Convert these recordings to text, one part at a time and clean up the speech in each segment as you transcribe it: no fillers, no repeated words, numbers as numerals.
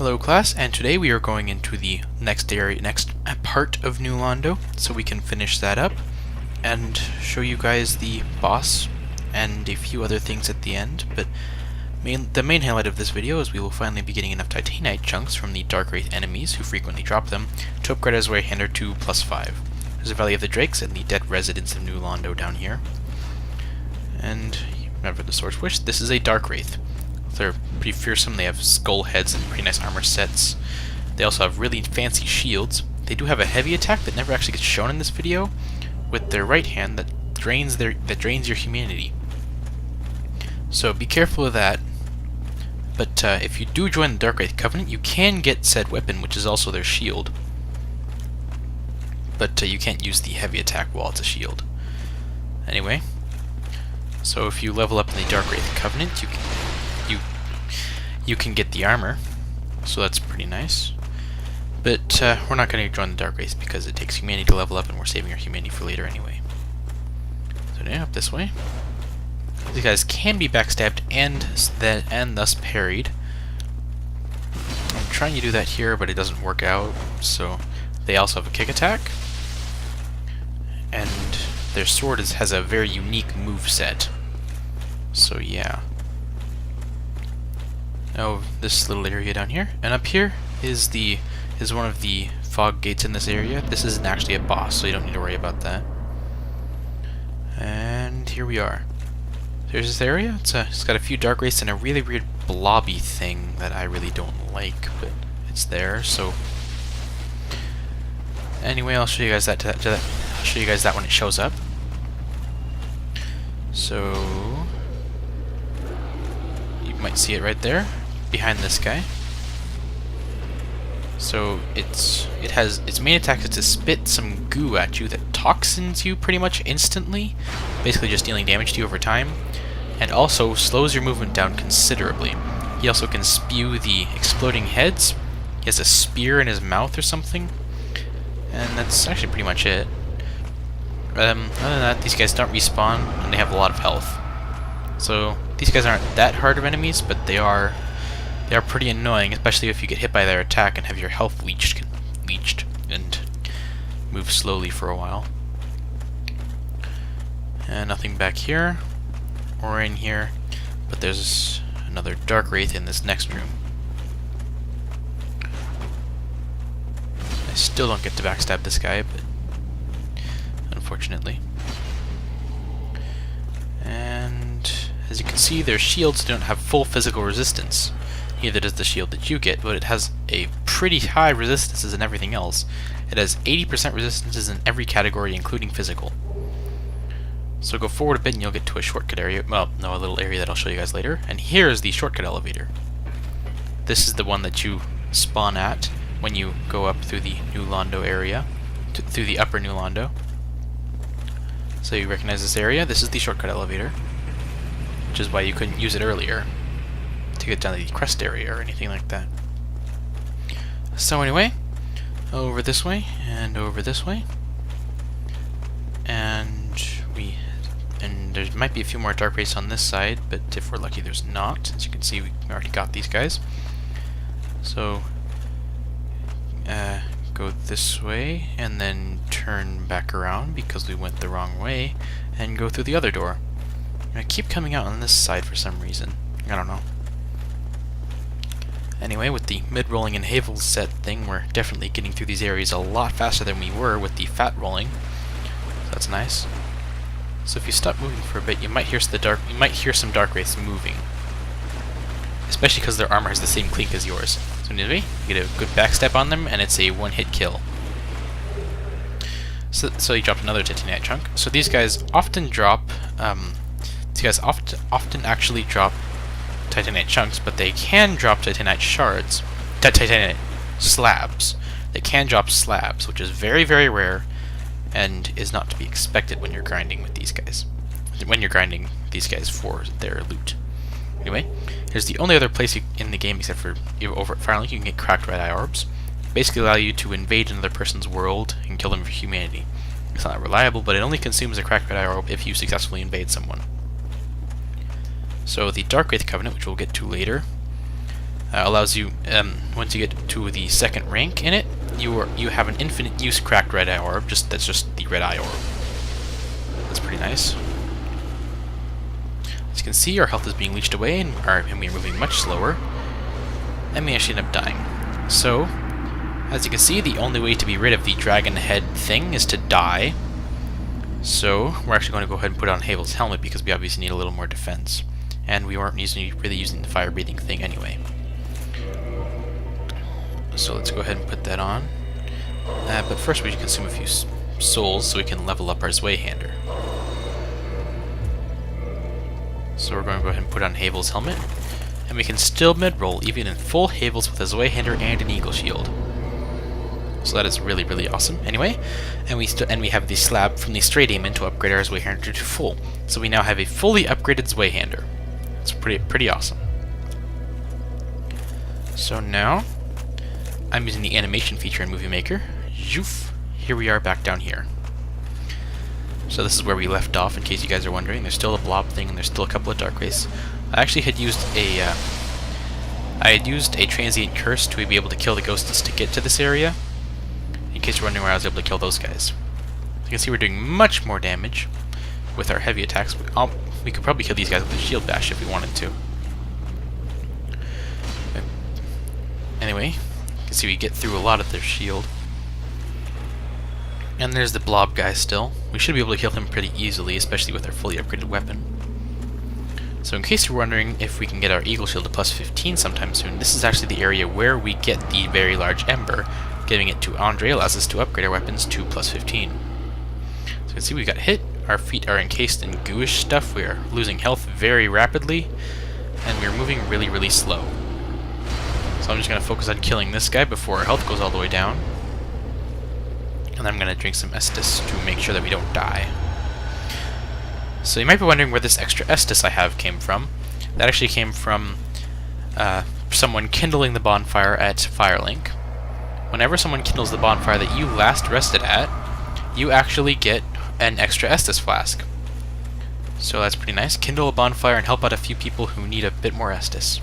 Hello class, and today we are going into the next part of New Londo, so we can finish that up and show you guys the boss and a few other things at the end. But the main highlight of this video is we will finally be getting enough Titanite chunks from the Dark Wraith enemies, who frequently drop them, to upgrade as Way Hander to +5. There's the Valley of the Drakes and the Dead Residents of New Londo down here. And remember the Sword's Wish, this is a Dark Wraith. They're pretty fearsome. They have skull heads and pretty nice armor sets. They also have really fancy shields. They do have a heavy attack that never actually gets shown in this video with their right hand that drains your humanity. So be careful of that. But if you do join the Dark Wraith Covenant, you can get said weapon, which is also their shield. But you can't use the heavy attack while it's a shield. Anyway, so if you level up in the Dark Wraith Covenant, you can get the armor, so that's pretty nice. But we're not going to join the Dark Wraith because it takes humanity to level up, and we're saving our humanity for later anyway. So now up this way. These guys can be backstabbed and thus parried. I'm trying to do that here, but it doesn't work out. So they also have a kick attack, and their sword has a very unique move set. So yeah. Oh, this little area down here, and up here is one of the fog gates in this area. This isn't actually a boss, so you don't need to worry about that. And here we are. There's this area. It's got a few dark wraiths and a really weird blobby thing that I really don't like, but it's there. So anyway, I'll show you guys that. I'll show you guys that when it shows up. So you might see it right there, behind this guy. So its main attack is to spit some goo at you that toxins you pretty much instantly, basically just dealing damage to you over time, and also slows your movement down considerably. He also can spew the exploding heads. He has a spear in his mouth or something, and that's actually pretty much it. Other than that, these guys don't respawn, and they have a lot of health. So these guys aren't that hard of enemies, but they are pretty annoying, especially if you get hit by their attack and have your health leached and move slowly for a while. And nothing back here or in here, but there's another Dark Wraith in this next room. I still don't get to backstab this guy, but unfortunately. And as you can see, their shields don't have full physical resistance. Neither does the shield that you get, but it has a pretty high resistances in everything else. It has 80% resistances in every category, including physical. So go forward a bit and you'll get to a shortcut area. Well, no, a little area that I'll show you guys later. And here is the shortcut elevator. This is the one that you spawn at when you go up through the New Londo area, through the upper New Londo. So you recognize this area. This is the shortcut elevator, which is why you couldn't use it earlier to get down to the crest area or anything like that. So anyway, over this way and over this way, and there might be a few more dark wraiths on this side, but if we're lucky there's not. As you can see, we already got these guys. So go this way and then turn back around because we went the wrong way, and go through the other door. I keep coming out on this side for some reason. I don't know. Anyway, with the mid-rolling and Havel set thing, we're definitely getting through these areas a lot faster than we were with the fat rolling. So that's nice. So if you stop moving for a bit, you might hear some dark wraiths moving, especially because their armor has the same clink as yours. So anyway, you get a good backstep on them, and it's a one-hit kill. So you dropped another Titanite chunk. So these guys often drop. Often actually drop Titanite chunks, but they can drop Titanite shards, Titanite slabs. They can drop slabs, which is very, very rare, and is not to be expected when you're grinding with these guys. When you're grinding these guys for their loot. Anyway, here's the only other place in the game, except for over at Firelink, you can get cracked red eye orbs. Basically allow you to invade another person's world and kill them for humanity. It's not reliable, but it only consumes a cracked red eye orb if you successfully invade someone. So the Dark Wraith Covenant, which we'll get to later, allows you, once you get to the second rank in it, you have an infinite use cracked red eye orb. That's just the red eye orb. That's pretty nice. As you can see, our health is being leached away, and we are moving much slower, and we actually end up dying. So, as you can see, the only way to be rid of the dragon head thing is to die. So, we're actually going to go ahead and put on Havel's helmet because we obviously need a little more defense. And we weren't really using the fire-breathing thing anyway. So let's go ahead and put that on. But first we should consume a few souls so we can level up our Zweihander. So we're going to go ahead and put on Havel's helmet. And we can still mid-roll, even in full Havels with a Zweihander and an Eagle Shield. So that is really, really awesome. Anyway, and we have the slab from the Stray Demon to upgrade our Zweihander to full. So we now have a fully upgraded Zweihander. It's pretty awesome. So now, I'm using the animation feature in Movie Maker. Zhoof! Here we are back down here. So this is where we left off, in case you guys are wondering. There's still a blob thing, and there's still a couple of dark rays. I actually had used a transient curse to be able to kill the ghosts to get to this area. In case you're wondering where I was able to kill those guys. You can see we're doing much more damage with our heavy attacks. We could probably kill these guys with a shield bash if we wanted to. Anyway, you can see we get through a lot of their shield. And there's the blob guy still. We should be able to kill him pretty easily, especially with our fully upgraded weapon. So in case you're wondering if we can get our Eagle Shield to plus 15 sometime soon, this is actually the area where we get the very large ember. Giving it to Andre allows us to upgrade our weapons to plus 15. So you can see we got hit. Our feet are encased in gooish stuff. We are losing health very rapidly, and we're moving really, really slow. So I'm just going to focus on killing this guy before our health goes all the way down. And I'm going to drink some Estus to make sure that we don't die. So you might be wondering where this extra Estus I have came from. That actually came from someone kindling the bonfire at Firelink. Whenever someone kindles the bonfire that you last rested at, you actually get an extra Estus flask. So that's pretty nice. Kindle a bonfire and help out a few people who need a bit more Estus.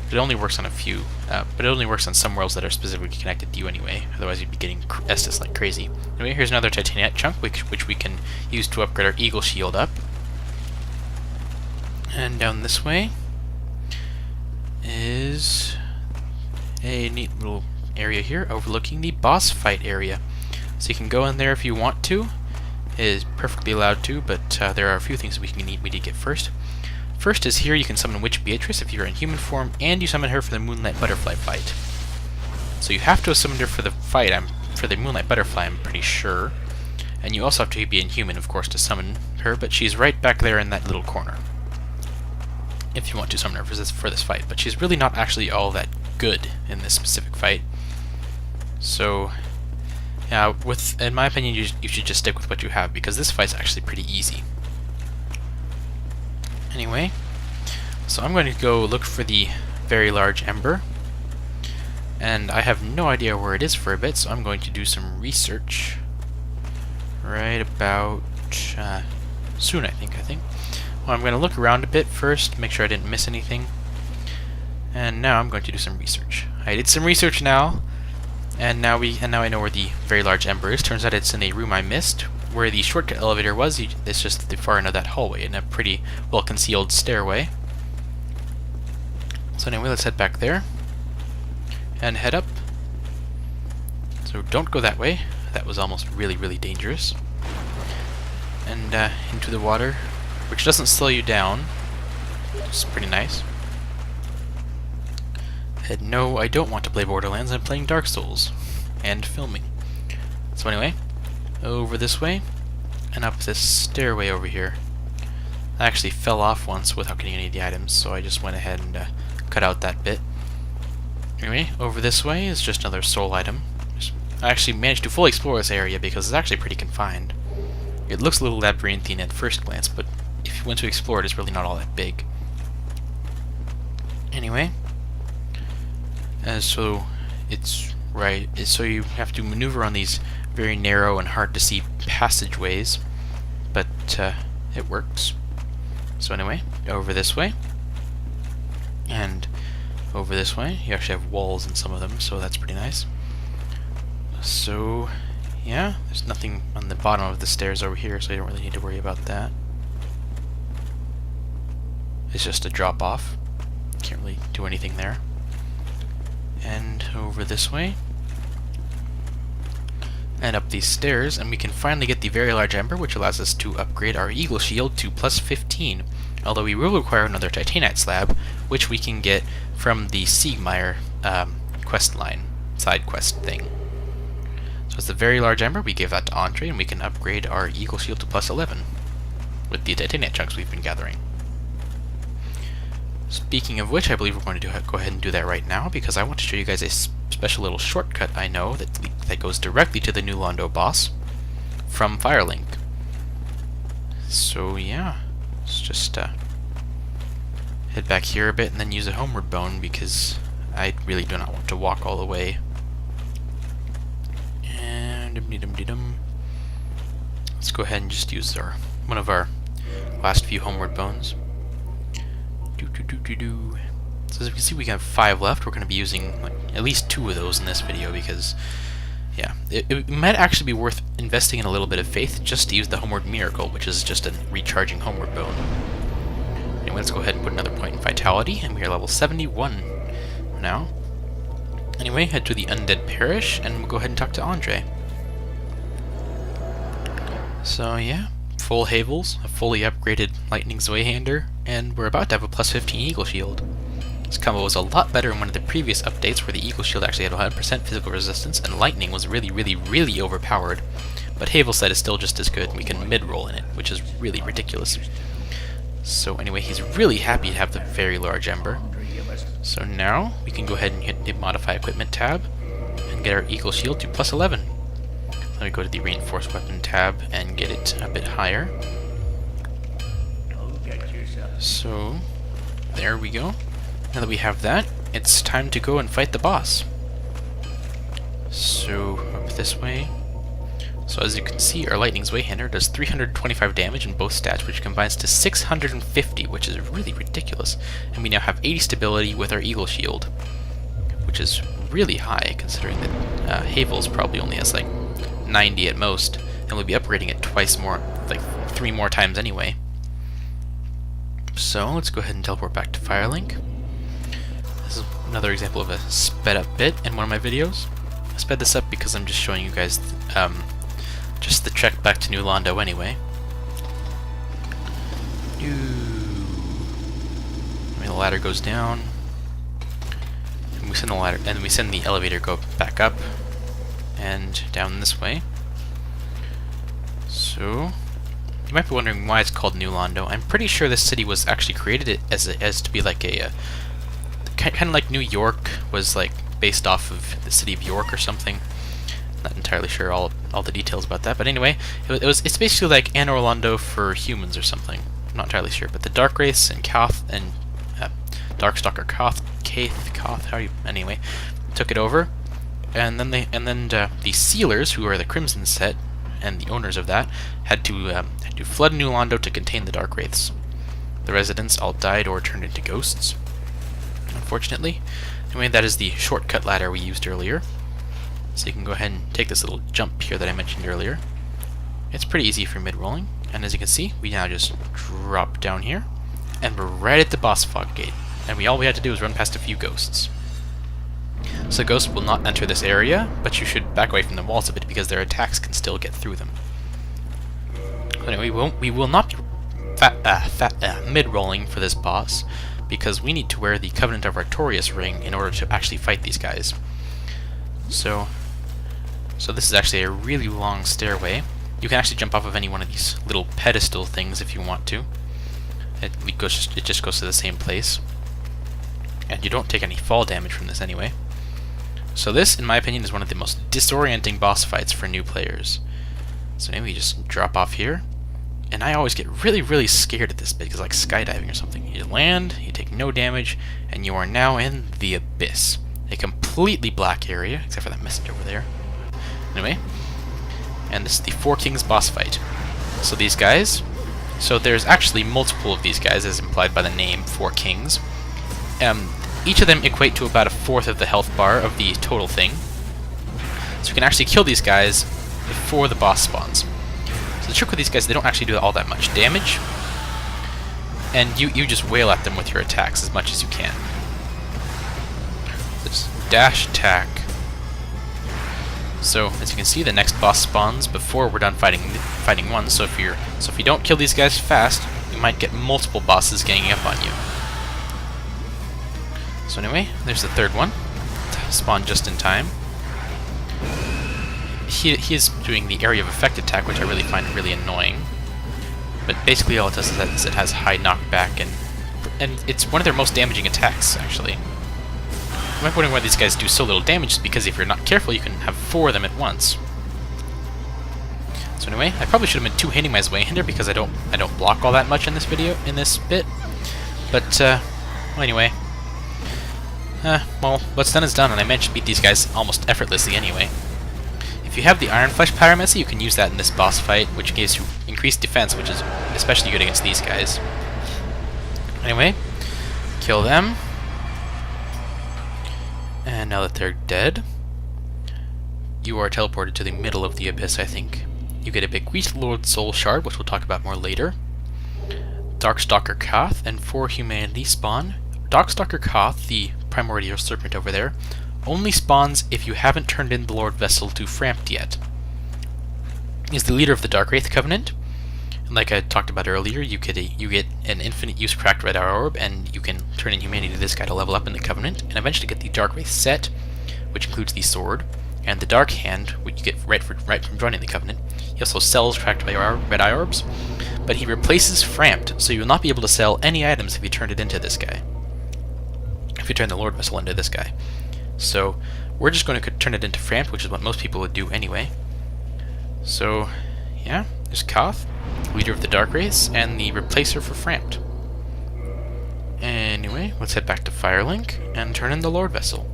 It only works on a few, but it only works on some worlds that are specifically connected to you anyway. Otherwise you'd be getting Estus like crazy. Anyway, here's another Titaniate chunk, which we can use to upgrade our Eagle Shield up. And down this way is a neat little area here overlooking the boss fight area. So you can go in there if you want to. It is perfectly allowed to, but there are a few things we need to get first. First is here you can summon Witch Beatrice if you're in human form, and you summon her for the Moonlight Butterfly fight. So you have to have summoned her for the fight, for the Moonlight Butterfly, I'm pretty sure. And you also have to be in human, of course, to summon her, but she's right back there in that little corner. If you want to summon her for this fight, but she's really not actually all that good in this specific fight. So, yeah, in my opinion, you should just stick with what you have, because this fight's actually pretty easy. Anyway, so I'm going to go look for the very large ember, and I have no idea where it is for a bit, so I'm going to do some research right about soon, I think. Well, I'm going to look around a bit first, make sure I didn't miss anything, and now I'm going to do some research. I did some research now, and now I know where the very large ember is. Turns out it's in a room I missed. Where the shortcut elevator was, it's just the far end of that hallway in a pretty well-concealed stairway. So anyway, let's head back there and head up. So don't go that way. That was almost really, really dangerous. And into the water, which doesn't slow you down. It's pretty nice. And no, I don't want to play Borderlands. I'm playing Dark Souls and filming. So anyway, over this way, and up this stairway over here. I actually fell off once without getting any of the items, so I just went ahead and cut out that bit. Anyway, over this way is just another soul item. I actually managed to fully explore this area because it's actually pretty confined. It looks a little labyrinthine at first glance, but if you want to explore it, it's really not all that big. Anyway, so you have to maneuver on these very narrow and hard to see passageways, but it works. So anyway, over this way, and over this way. You actually have walls in some of them, so that's pretty nice. So, yeah, there's nothing on the bottom of the stairs over here, so you don't really need to worry about that. It's just a drop off. Can't really do anything there. And over this way. And up these stairs, and we can finally get the very large ember, which allows us to upgrade our eagle shield to plus 15. Although we will require another titanite slab, which we can get from the Siegmeyer quest line, side quest thing. So it's the very large ember, we give that to Andre, and we can upgrade our eagle shield to plus 11 with the titanite chunks we've been gathering. Speaking of which, I believe we're going to go ahead and do that right now, because I want to show you guys a special little shortcut I know that goes directly to the new Londo boss from Firelink. So yeah, let's just head back here a bit and then use a homeward bone, because I really do not want to walk all the way. And let's go ahead and just use one of our last few homeward bones. So as you can see, we have 5 left. We're going to be using like at least 2 of those in this video, because yeah, it might actually be worth investing in a little bit of faith just to use the homeward miracle, which is just a recharging homeward bone. Anyway, let's go ahead and put another point in vitality, and we are level 71 now. Anyway, head to the Undead Parish, and we'll go ahead and talk to Andre. So yeah, full Havels, a fully upgraded Lightning Zweihander, and we're about to have a plus 15 Eagle Shield. This combo was a lot better in one of the previous updates, where the Eagle Shield actually had 100% physical resistance, and Lightning was really overpowered. But Havel's set is still just as good, and we can mid-roll in it, which is really ridiculous. So anyway, he's really happy to have the very large ember. So now, we can go ahead and hit the Modify Equipment tab, and get our Eagle Shield to plus 11. Let me go to the Reinforced Weapon tab, and get it a bit higher. So, there we go. Now that we have that, it's time to go and fight the boss. So, up this way. So as you can see, our Lightning Zweihander does 325 damage in both stats, which combines to 650, which is really ridiculous. And we now have 80 stability with our Eagle Shield, which is really high, considering that Havel's probably only has like 90 at most, and we'll be upgrading it twice more, like 3 more times anyway. So let's go ahead and teleport back to Firelink. This is another example of a sped up bit in one of my videos. I sped this up because I'm just showing you guys just the trek back to New Londo anyway. I mean, the ladder goes down, and we send the elevator go back up and down this way. So you might be wondering why it's called New Londo. I'm pretty sure this city was actually created as to be like a kind of like New York was like based off of the city of York or something. Not entirely sure all the details about that, but anyway, it's basically like Anor Londo for humans or something. I'm not entirely sure, but the Dark Wraiths and Koth and Darkstalker Koth, anyway, took it over, and then the Sealers, who are the Crimson set and the owners of that, had to flood New Londo to contain the Dark Wraiths. The residents all died or turned into ghosts, unfortunately. Anyway, that is the shortcut ladder we used earlier. So you can go ahead and take this little jump here that I mentioned earlier. It's pretty easy for mid-rolling, and as you can see, we now just drop down here, and we're right at the boss fog gate. And all we had to do was run past a few ghosts. So ghosts will not enter this area, but you should back away from the walls of it, because their attacks can still get through them. Anyway, we will not be mid-rolling for this boss, because we need to wear the Covenant of Artorias ring in order to actually fight these guys. So this is actually a really long stairway. You can actually jump off of any one of these little pedestal things if you want to. It just goes to the same place. And you don't take any fall damage from this anyway. So this, in my opinion, is one of the most disorienting boss fights for new players. So maybe we just drop off here. And I always get really scared at this bit, because it's like skydiving or something. You land, you take no damage, and you are now in the Abyss. A completely black area, except for that message over there. Anyway, and this is the Four Kings boss fight. So these guys, there's actually multiple of these guys, as implied by the name Four Kings. each of them equate to about a fourth of the health bar of the total thing. So you can actually kill these guys before the boss spawns. So the trick with these guys, they don't actually do all that much damage, and you just wail at them with your attacks as much as you can. So just dash attack. So as you can see, the next boss spawns before we're done fighting one. So if you don't kill these guys fast, you might get multiple bosses ganging up on you. So anyway, there's the third one. Spawned just in time. He is doing the area of effect attack, which I really find really annoying. But basically all it does is it has high knockback, and it's one of their most damaging attacks, actually. You might be wondering why these guys do so little damage, is because if you're not careful, you can have 4 of them at once. So anyway, I probably should have been two-handing my way in there because I don't block all that much in this bit. But well, anyway. Well, what's done is done, and I managed to beat these guys almost effortlessly anyway. If you have the Iron Flesh Pyromancy, you can use that in this boss fight, which gives you increased defense, which is especially good against these guys. Anyway, kill them. And now that they're dead, you are teleported to the middle of the abyss, I think. You get a Bequeathed Lord Soul Shard, which we'll talk about more later. Darkstalker Koth and 4 humanity spawn. Darkstalker Koth, the primordial serpent over there, only spawns if you haven't turned in the Lord Vessel to Frampt yet. He's the leader of the Darkwraith Covenant, and like I talked about earlier, you get an infinite use cracked red orb, and you can turn in humanity to this guy to level up in the Covenant, and eventually get the Darkwraith set, which includes the sword, and the Dark Hand, which you get right from joining the Covenant. He also sells cracked red eye orbs, but he replaces Frampt, so you will not be able to sell any items if you turned it into this guy. If you turn the Lord Vessel into this guy. So we're just going to turn it into Frampt, which is what most people would do anyway. So yeah, there's Koth, leader of the Darkwraiths, and the replacer for Frampt. Anyway, let's head back to Firelink and turn in the Lord Vessel.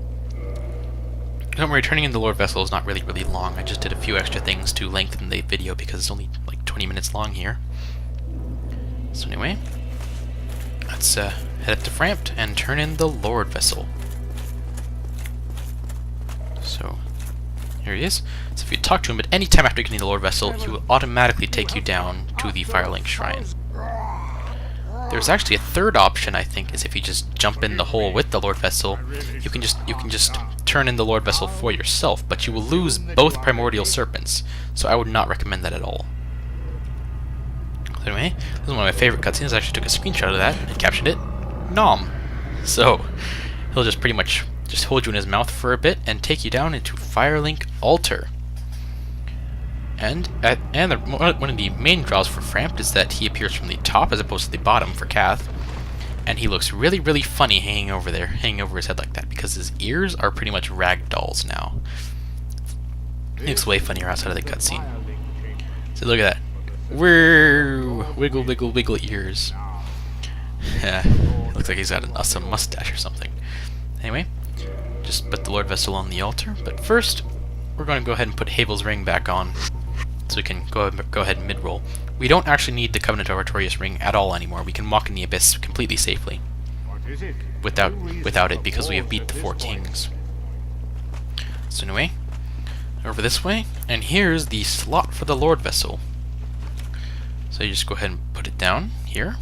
Don't worry, turning in the Lord Vessel is not really long. I just did a few extra things to lengthen the video because it's only like 20 minutes long here. So anyway, let's head up to Frampt and turn in the Lord Vessel. So here he is. So if you talk to him at any time after getting the Lord Vessel, he will automatically take you down to the Firelink Shrine. There's actually a third option, I think, is if you just jump in the hole with the Lord Vessel, you can just turn in the Lord Vessel for yourself, but you will lose both primordial serpents, so I would not recommend that at all. Anyway, this is one of my favorite cutscenes. I actually took a screenshot of that and captioned it Nom. So he'll just pretty much just hold you in his mouth for a bit and take you down into Firelink Altar. And one of the main draws for Frampt is that he appears from the top as opposed to the bottom for Koth, and he looks really funny hanging over his head like that, because his ears are pretty much rag dolls now. He looks way funnier outside of the cutscene. So look at that. Wiggle, wiggle, wiggle ears. Yeah, looks like he's got an awesome mustache or something. Anyway, just put the Lord Vessel on the altar, but first we're going to go ahead and put Havel's ring back on, so we can go ahead and mid-roll. We don't actually need the Covenant of Artorias ring at all anymore. We can walk in the Abyss completely safely without it, because we have beat the 4 kings. So anyway, over this way, and here's the slot for the Lord Vessel. So you just go ahead and put it down here.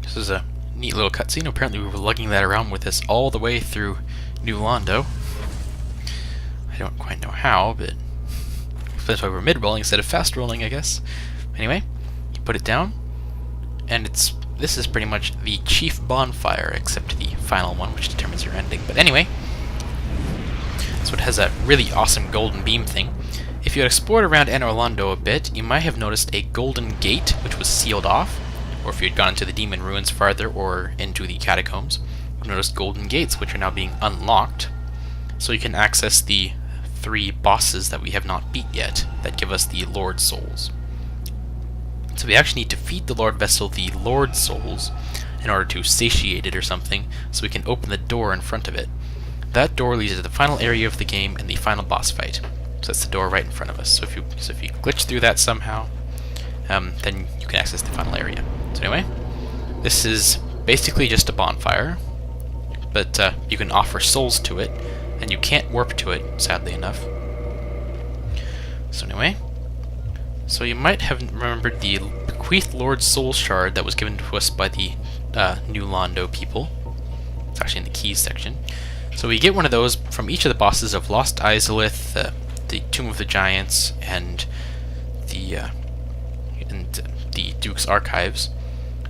This is a neat little cutscene. Apparently we were lugging that around with us all the way through New Londo. I don't quite know how, but that's why we're mid-rolling instead of fast-rolling, I guess. Anyway, you put it down, and this is pretty much the chief bonfire, except the final one, which determines your ending. But anyway, so it has a really awesome golden beam thing. If you had explored around Anor Londo a bit, you might have noticed a golden gate, which was sealed off, or if you had gone into the Demon Ruins farther, or into the Catacombs, you've noticed golden gates, which are now being unlocked, so you can access the 3 bosses that we have not beat yet, that give us the Lord Souls. So we actually need to feed the Lord Vessel the Lord Souls in order to satiate it or something, so we can open the door in front of it. That door leads to the final area of the game and the final boss fight. So that's the door right in front of us. So if you glitch through that somehow, then you can access the final area. So anyway, this is basically just a bonfire. but you can offer souls to it, and you can't warp to it, sadly enough. So anyway, so you might have remembered the Bequeathed Lord Soul Shard that was given to us by the New Londo people. It's actually in the keys section. So we get one of those from each of the bosses of Lost Izalith, the Tomb of the Giants, and the Duke's Archives.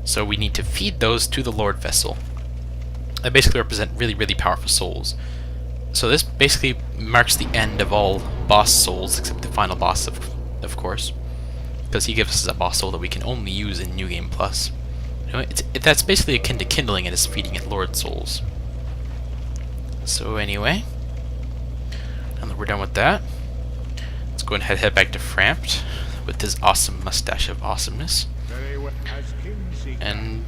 So we need to feed those to the Lord Vessel. They basically represent really, really powerful souls. So this basically marks the end of all boss souls, except the final boss, of course, because he gives us a boss soul that we can only use in New Game Plus. Anyway, that's basically akin to kindling it as feeding it Lord Souls. So anyway, now that we're done with that, let's go ahead and head back to Framped with his awesome mustache of awesomeness. And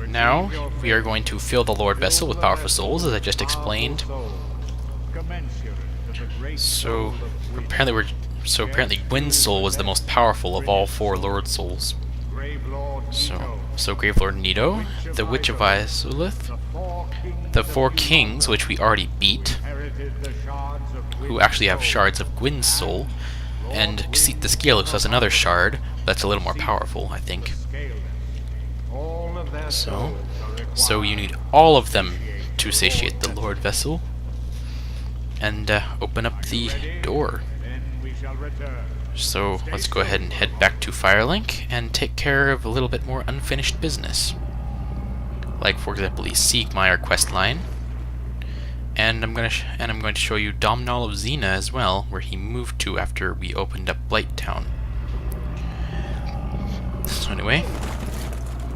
now we are going to fill the Lord Vessel with powerful souls, as I just explained. So apparently Gwyn's soul was the most powerful of all 4 Lord Souls. So Gravelord Nito, the Witch of Izalith, the 4 Kings, which we already beat, who actually have shards of Gwyn's soul, and the Scalus has another shard that's a little more powerful, I think. So you need all of them to satiate the Lord Vessel and open up the door. So let's go ahead and head back to Firelink and take care of a little bit more unfinished business. Like, for example, the Siegmeyer questline. And I'm going to show you Domhnall of Xena as well, where he moved to after we opened up Blighttown. So anyway,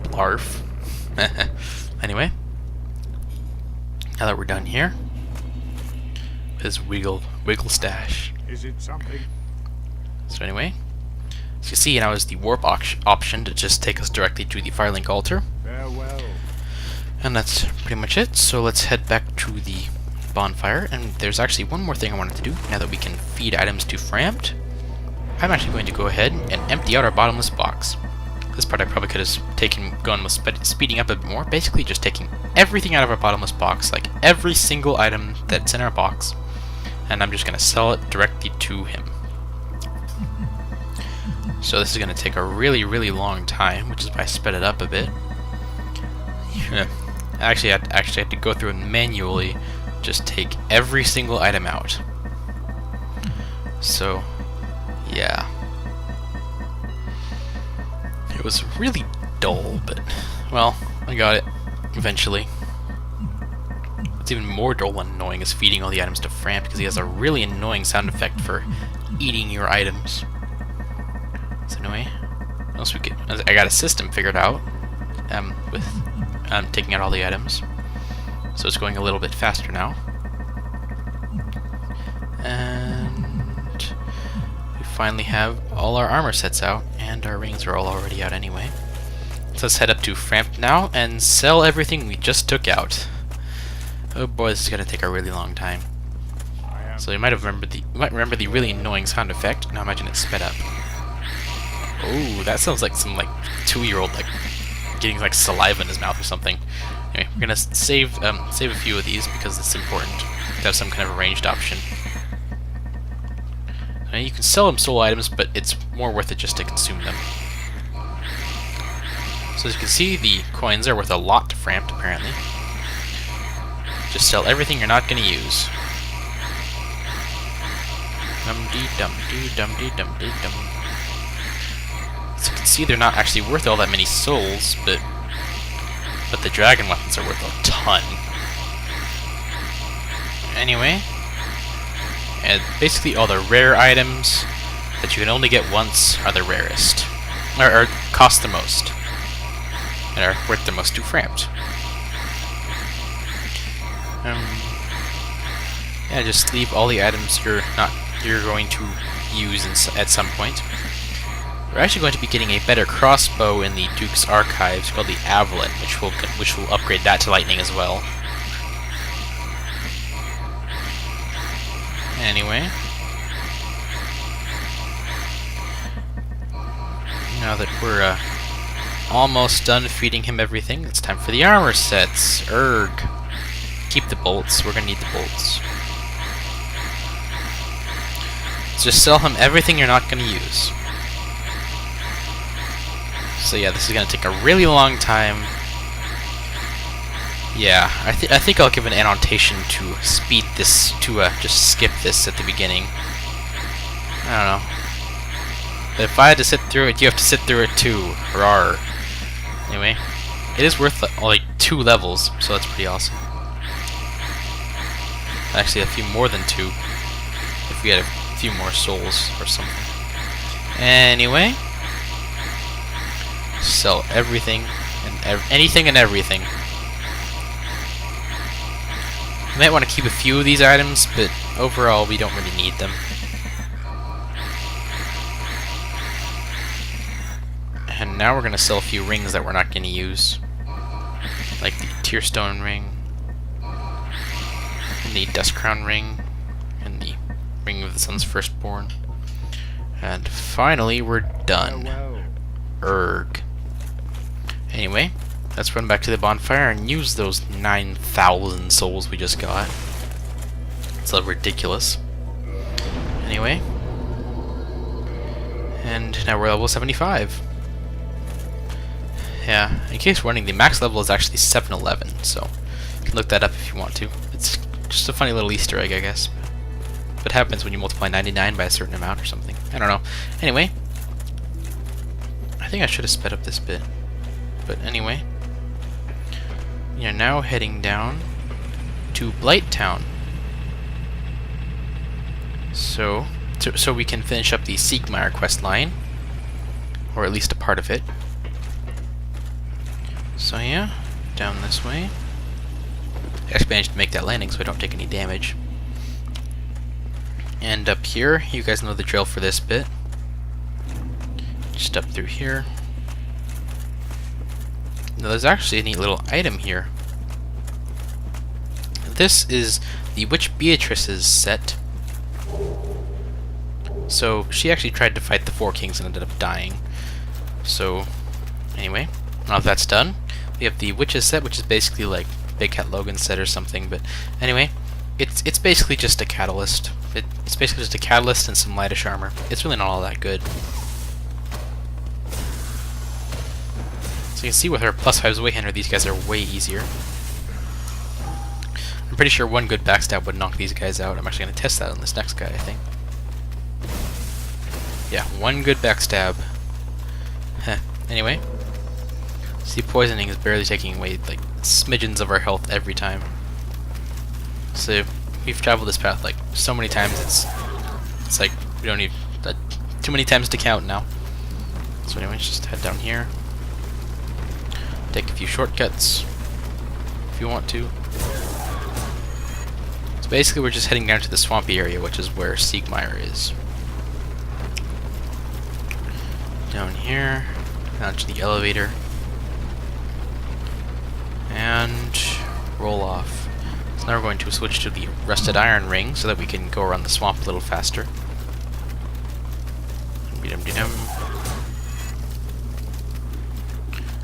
blarf. Anyway, now that we're done here, his wiggle stash. Is it something? So anyway, as you see, now is the warp option to just take us directly to the Firelink Altar. Farewell. And that's pretty much it. So let's head back to the bonfire. And there's actually one more thing I wanted to do now that we can feed items to Framped. I'm actually going to go ahead and empty out our bottomless box. This part I probably could have gone with speeding up a bit more. Basically just taking everything out of our bottomless box, like every single item that's in our box, and I'm just going to sell it directly to him. So this is going to take a really, really long time, which is why I sped it up a bit. Actually, I had to go through and manually just take every single item out. So, yeah. It was really dull, but, well, I got it eventually. What's even more dull and annoying is feeding all the items to Framp, because he has a really annoying sound effect for eating your items. So anyway, what else we get? I got a system figured out with taking out all the items, so it's going a little bit faster now. And we finally have all our armor sets out, and our rings are all already out anyway. So let's head up to Framp now and sell everything we just took out. Oh boy, this is gonna take a really long time. So you might remember the really annoying sound effect. Now imagine it sped up. Oh, that sounds like some 2-year-old getting saliva in his mouth or something. Anyway, we're gonna save a few of these because it's important to have some kind of arranged option. Now, you can sell them soul items, but it's more worth it just to consume them. So as you can see, the coins are worth a lot to Frampt, apparently. Just sell everything you're not gonna use. Dum-dee-dum-dee-dum-dee-dum-dee-dum. As you can see, they're not actually worth all that many souls, but the dragon weapons are worth a ton. Anyway, and basically all the rare items that you can only get once are the rarest, or cost the most, and are worth the most to Frampt. Yeah, just leave all the items you're going to use at some point. We're actually going to be getting a better crossbow in the Duke's Archives called the Avalon, which will upgrade that to lightning as well. Anyway, now that we're almost done feeding him everything, it's time for the armor sets. keep the bolts. We're gonna need the bolts. Just sell him everything you're not gonna use. So yeah, this is gonna take a really long time. Yeah, I think I'll give an annotation to speed this, to just skip this at the beginning. I don't know. But if I had to sit through it, you have to sit through it too. Rawr. Anyway, it is worth like 2 levels, so that's pretty awesome. Actually, a few more than 2, if we had a few more souls or something. Anyway, sell everything and anything and everything. You might want to keep a few of these items, but overall we don't really need them. And now we're going to sell a few rings that we're not going to use. Like the Tearstone ring, and the Dust Crown ring, and the Ring of the Sun's Firstborn. And finally we're done. Erg. Anyway, let's run back to the bonfire and use those 9,000 souls we just got. It's ridiculous. Anyway. And now we're level 75. Yeah, in case you're wondering, the max level is actually 711, so you can look that up if you want to. It's just a funny little Easter egg, I guess. What happens when you multiply 99 by a certain amount or something? I don't know. Anyway, I think I should have sped up this bit. But anyway, we are now heading down to Blighttown. So we can finish up the Siegmeyer quest line, or at least a part of it. So yeah, down this way. I actually managed to make that landing so I don't take any damage. And up here, you guys know the drill for this bit. Just up through here. Now there's actually a neat little item here. This is the Witch Beatrice's set. So she actually tried to fight the 4 kings and ended up dying. So anyway, now that that's done, we have the Witch's set, which is basically like Big Cat Logan's set or something. But anyway, it's basically just a catalyst. It's basically just a catalyst and some lightish armor. It's really not all that good. So you can see with her +5's Wayhander, these guys are way easier. I'm pretty sure 1 good backstab would knock these guys out. I'm actually going to test that on this next guy, I think. Yeah, 1 good backstab. Heh. Anyway, see, poisoning is barely taking away like smidgens of our health every time. So we've traveled this path like so many times. It's like we don't need too many times to count now. So anyway, just head down here. Take a few shortcuts if you want to. So basically we're just heading down to the swampy area, which is where Siegmeyer is. Down here, down to the elevator, and roll off. So now we're going to switch to the Rusted Iron Ring so that we can go around the swamp a little faster.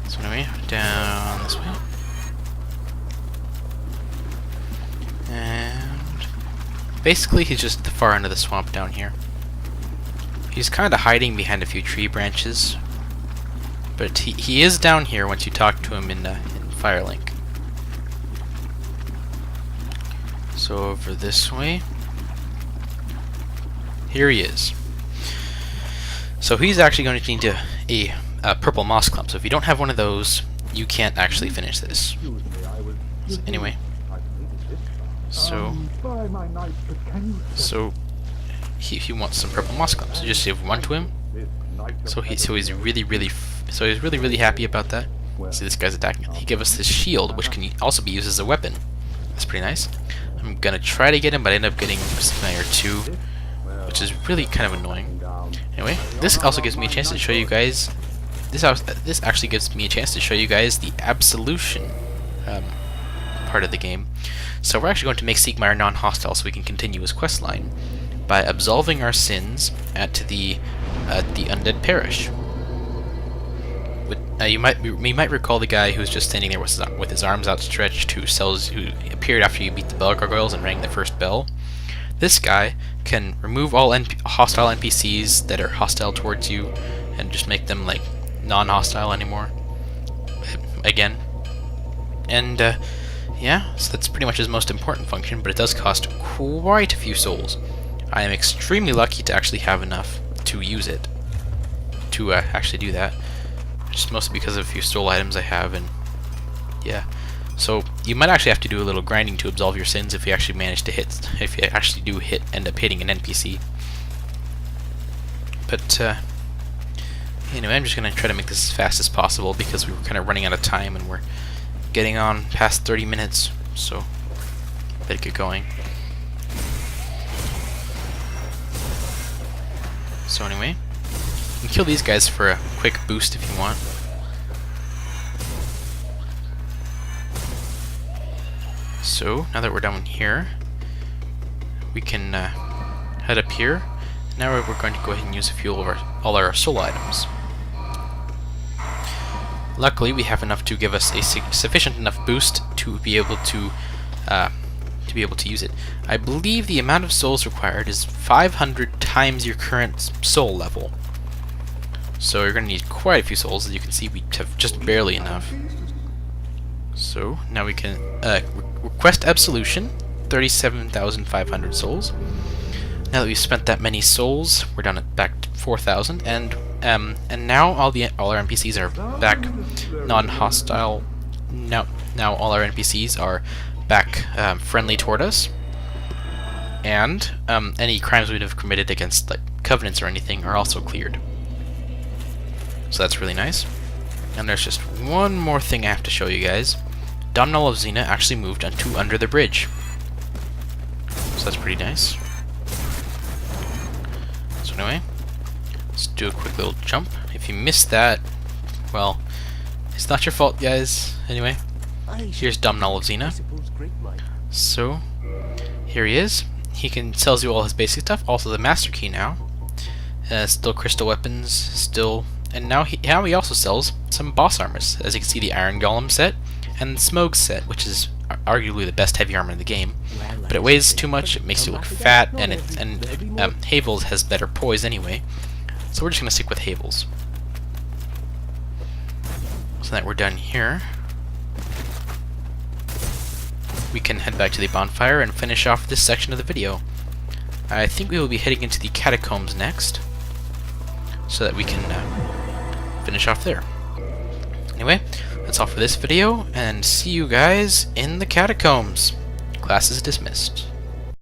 So anyway, down this way. And basically he's just at the far end of the swamp down here. He's kind of hiding behind a few tree branches, but he is down here once you talk to him in Firelink. So over this way, here he is. So he's actually going to need a purple moss clump. So if you don't have one of those, you can't actually finish this. So anyway, so he wants some purple moss clumps. So just give 1 to him. So he's really happy about that. See, this guy's attacking. He gave us this shield, which can also be used as a weapon. That's pretty nice. I'm gonna try to get him, but I end up getting Siegmeyer 2, which is really kind of annoying. Anyway, this also gives me a chance to show you guys. This actually gives me a chance to show you guys the absolution part of the game. So we're actually going to make Siegmeyer non-hostile so we can continue his quest line by absolving our sins at the Undead Parish. You might recall the guy who's just standing there with his arms outstretched, who appeared after you beat the bell gargoyles and rang the first bell. This guy can remove all hostile NPCs that are hostile towards you, and just make them like non-hostile anymore. Again, and yeah, so that's pretty much his most important function. But it does cost quite a few souls. I am extremely lucky to actually have enough to use it, to actually do that. Just mostly because of a few soul items I have, and yeah. So you might actually have to do a little grinding to absolve your sins if you actually manage to end up hitting an NPC. But anyway, I'm just gonna try to make this as fast as possible because we were kind of running out of time and we're getting on past 30 minutes, so better get going. So anyway, you can kill these guys for a quick boost if you want. So, now that we're done here, we can head up here. Now we're going to go ahead and use a few of all our soul items. Luckily, we have enough to give us a sufficient enough boost to be able to use it. I believe the amount of souls required is 500 times your current soul level. So you're going to need quite a few souls. As you can see, we have just barely enough. So now we can request absolution, 37,500 souls. Now that we've spent that many souls, we're down at back to 4,000, and now all our NPCs are back non-hostile. Now all our NPCs are back friendly toward us, and any crimes we'd have committed against like covenants or anything are also cleared. So that's really nice. And there's just one more thing I have to show you guys. Domhnall of Xena actually moved onto under the bridge. So that's pretty nice. So anyway, let's do a quick little jump. If you missed that, well, it's not your fault, guys. Anyway, here's Domhnall of Xena. So, here he is. He sells you all his basic stuff. Also the Master Key now. Still crystal weapons, still... And now he also sells some boss armors. As you can see, the Iron Golem set and the Smoke set, which is arguably the best heavy armor in the game. But it weighs too much, it makes you look fat, and Havel's has better poise anyway. So we're just going to stick with Havel's. So that we're done here, we can head back to the bonfire and finish off this section of the video. I think we will be heading into the Catacombs next, so that we can finish off there. Anyway, that's all for this video, and see you guys in the Catacombs. Class is dismissed.